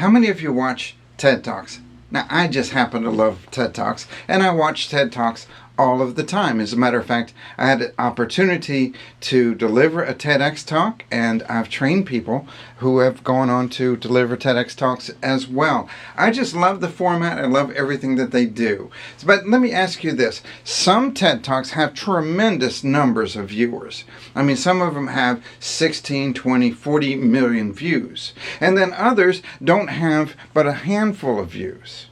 How many of you watch TED Talks? Now, I just happen to love TED Talks, and I watch TED Talks all of the time. As a matter of fact, I had an opportunity to deliver a TEDx talk, and I've trained people who have gone on to deliver TEDx talks as well. I just love the format. I love everything that they do. But let me ask you this. Some TED Talks have tremendous numbers of viewers. I mean, some of them have 16, 20, 40 million views. And then others don't have but a handful of views.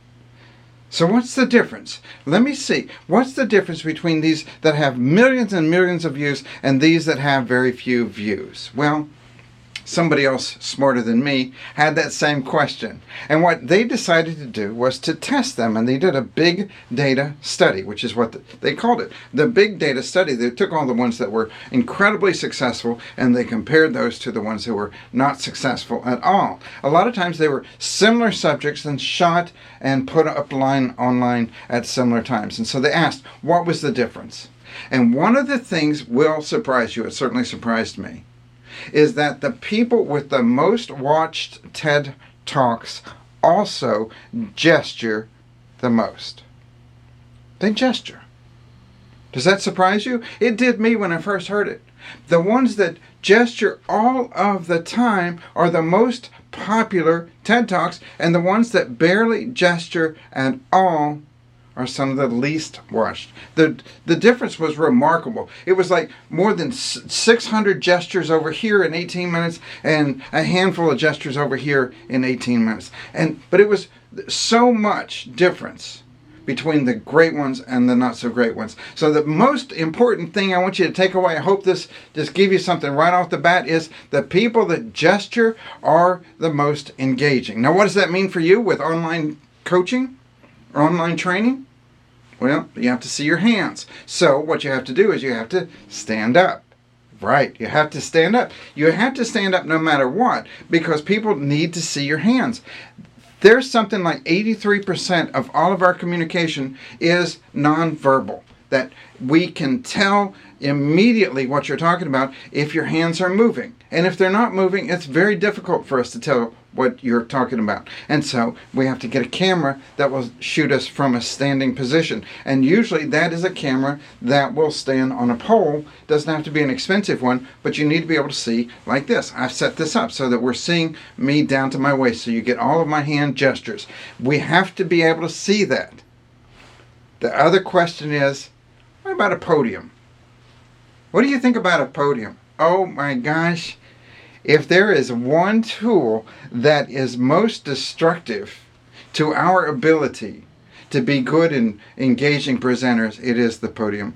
So what's the difference? Let me see. What's the difference between these that have millions and millions of views and these that have very few views? Well, somebody else smarter than me had that same question. And what they decided to do was to test them. And they did a big data study, which is what they called it. The big data study. They took all the ones that were incredibly successful and they compared those to the ones who were not successful at all. A lot of times they were similar subjects and shot and put up online at similar times. And so they asked, what was the difference? And one of the things will surprise you. It certainly surprised me. Is that the people with the most watched TED Talks also gesture the most. They gesture. Does that surprise you? It did me when I first heard it. The ones that gesture all of the time are the most popular TED Talks, and the ones that barely gesture at all are some of the least watched. The difference was remarkable. It was like more than 600 gestures over here in 18 minutes and a handful of gestures over here in 18 minutes. But it was so much difference between the great ones and the not so great ones. So the most important thing I want you to take away, I hope this just give you something right off the bat, is the people that gesture are the most engaging. Now what does that mean for you with online coaching or online training? Well, you have to see your hands. So what you have to do is you have to stand up. Right, you have to stand up. You have to stand up no matter what, because people need to see your hands. There's something like 83% of all of our communication is nonverbal. That we can tell immediately what you're talking about if your hands are moving. And if they're not moving, it's very difficult for us to tell what you're talking about. And so we have to get a camera that will shoot us from a standing position. And usually that is a camera that will stand on a pole. Doesn't have to be an expensive one, but you need to be able to see like this. I've set this up so that we're seeing me down to my waist. So you get all of my hand gestures. We have to be able to see that. The other question is, what about a podium? What do you think about a podium? Oh my gosh. If there is one tool that is most destructive to our ability to be good in engaging presenters, it is the podium.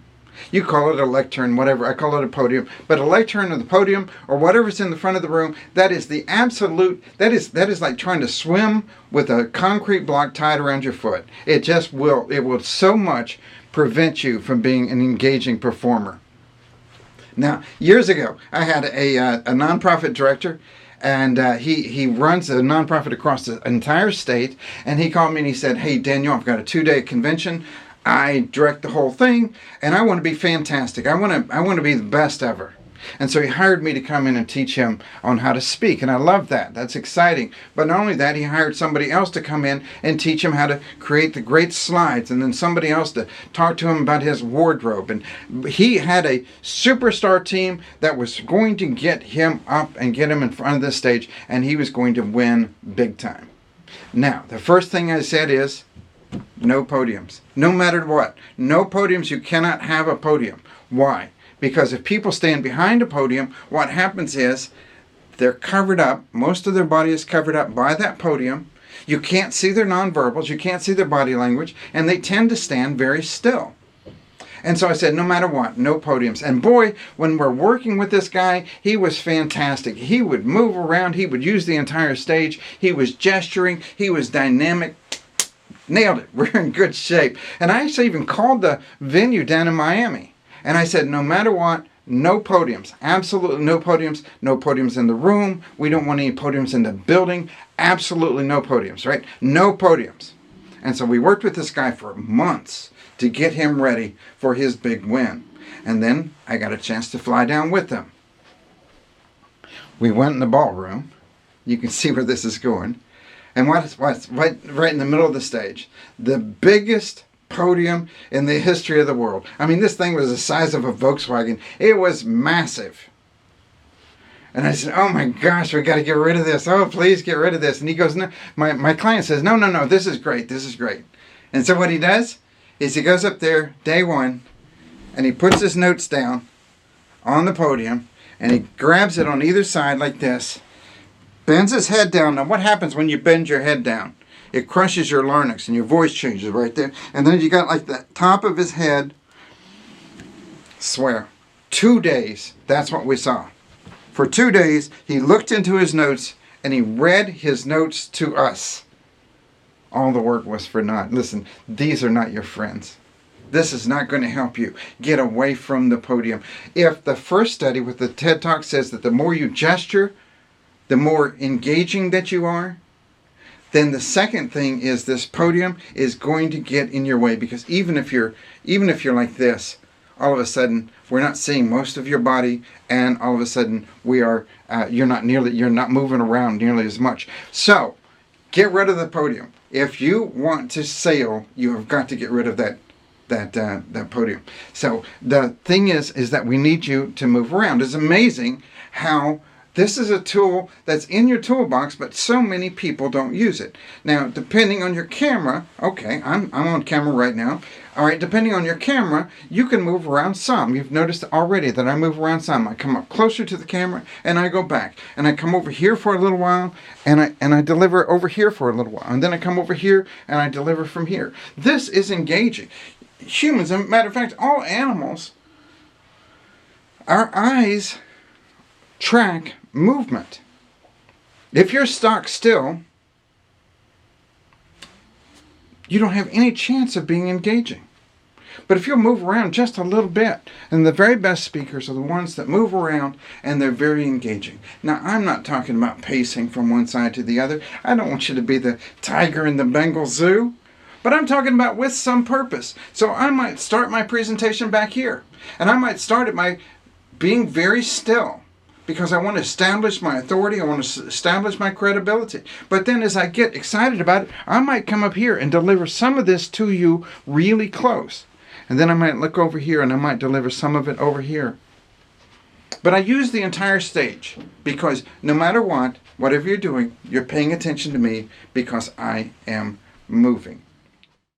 You call it a lectern, whatever. I call it a podium. But a lectern or the podium or whatever's in the front of the room, that is the absolute, that is like trying to swim with a concrete block tied around your foot. It will so much prevent you from being an engaging performer. Now, years ago, I had a nonprofit director, and he runs a nonprofit across the entire state, and he called me and he said, "Hey, Daniel, I've got a 2-day convention. I direct the whole thing, and I want to be fantastic. I want to be the best ever." And so he hired me to come in and teach him on how to speak, and I love that. That's exciting. But not only that, he hired somebody else to come in and teach him how to create the great slides, and then somebody else to talk to him about his wardrobe. And he had a superstar team that was going to get him up and get him in front of the stage, and he was going to win big time. Now, the first thing I said is, no podiums. No matter what. No podiums. You cannot have a podium. Why? Because if people stand behind a podium, what happens is they're covered up. Most of their body is covered up by that podium. You can't see their nonverbals. You can't see their body language. And they tend to stand very still. And so I said, no matter what, no podiums. And boy, when we're working with this guy, he was fantastic. He would move around. He would use the entire stage. He was gesturing. He was dynamic. Nailed it. We're in good shape. And I actually even called the venue down in Miami. And I said, no matter what, no podiums. Absolutely no podiums. No podiums in the room. We don't want any podiums in the building. Absolutely no podiums, right? No podiums. And so we worked with this guy for months to get him ready for his big win. And then I got a chance to fly down with them. We went in the ballroom. You can see where this is going. And what's right in the middle of the stage? The biggest podium in the history of the world. I mean, this thing was the size of a Volkswagen. It was massive. And I said, oh my gosh, we got to get rid of this. Oh, please get rid of this. And he goes, no. My client says, no, this is great. This is great. And so what he does is he goes up there day one and he puts his notes down on the podium and he grabs it on either side like this, bends his head down. Now what happens when you bend your head down? It crushes your larynx and your voice changes right there. And then you got like the top of his head. Swear, 2 days, that's what we saw. For 2 days, he looked into his notes and he read his notes to us. All the work was for naught. Listen, these are not your friends. This is not going to help you. Get away from the podium. If the first study with the TED Talk says that the more you gesture, the more engaging that you are, then the second thing is this podium is going to get in your way, because even if you're like this, all of a sudden we're not seeing most of your body, and all of a sudden you're not moving around nearly as much. So get rid of the podium. If you want to sail, you have got to get rid of that podium. So the thing is that we need you to move around. It's amazing how this is a tool that's in your toolbox, but so many people don't use it. Now, depending on your camera, okay, I'm on camera right now. All right, depending on your camera, you can move around some. You've noticed already that I move around some. I come up closer to the camera and I go back. And I come over here for a little while and I deliver over here for a little while. And then I come over here and I deliver from here. This is engaging. Humans, as a matter of fact, all animals, our eyes track movement. If you're stock still, you don't have any chance of being engaging. But if you'll move around just a little bit, and the very best speakers are the ones that move around and they're very engaging. Now, I'm not talking about pacing from one side to the other. I don't want you to be the tiger in the Bengal Zoo. But I'm talking about with some purpose. So I might start my presentation back here. And I might start it by being very still, because I want to establish my authority. I want to establish my credibility. But then as I get excited about it, I might come up here and deliver some of this to you really close. And then I might look over here and I might deliver some of it over here. But I use the entire stage because no matter what, whatever you're doing, you're paying attention to me because I am moving.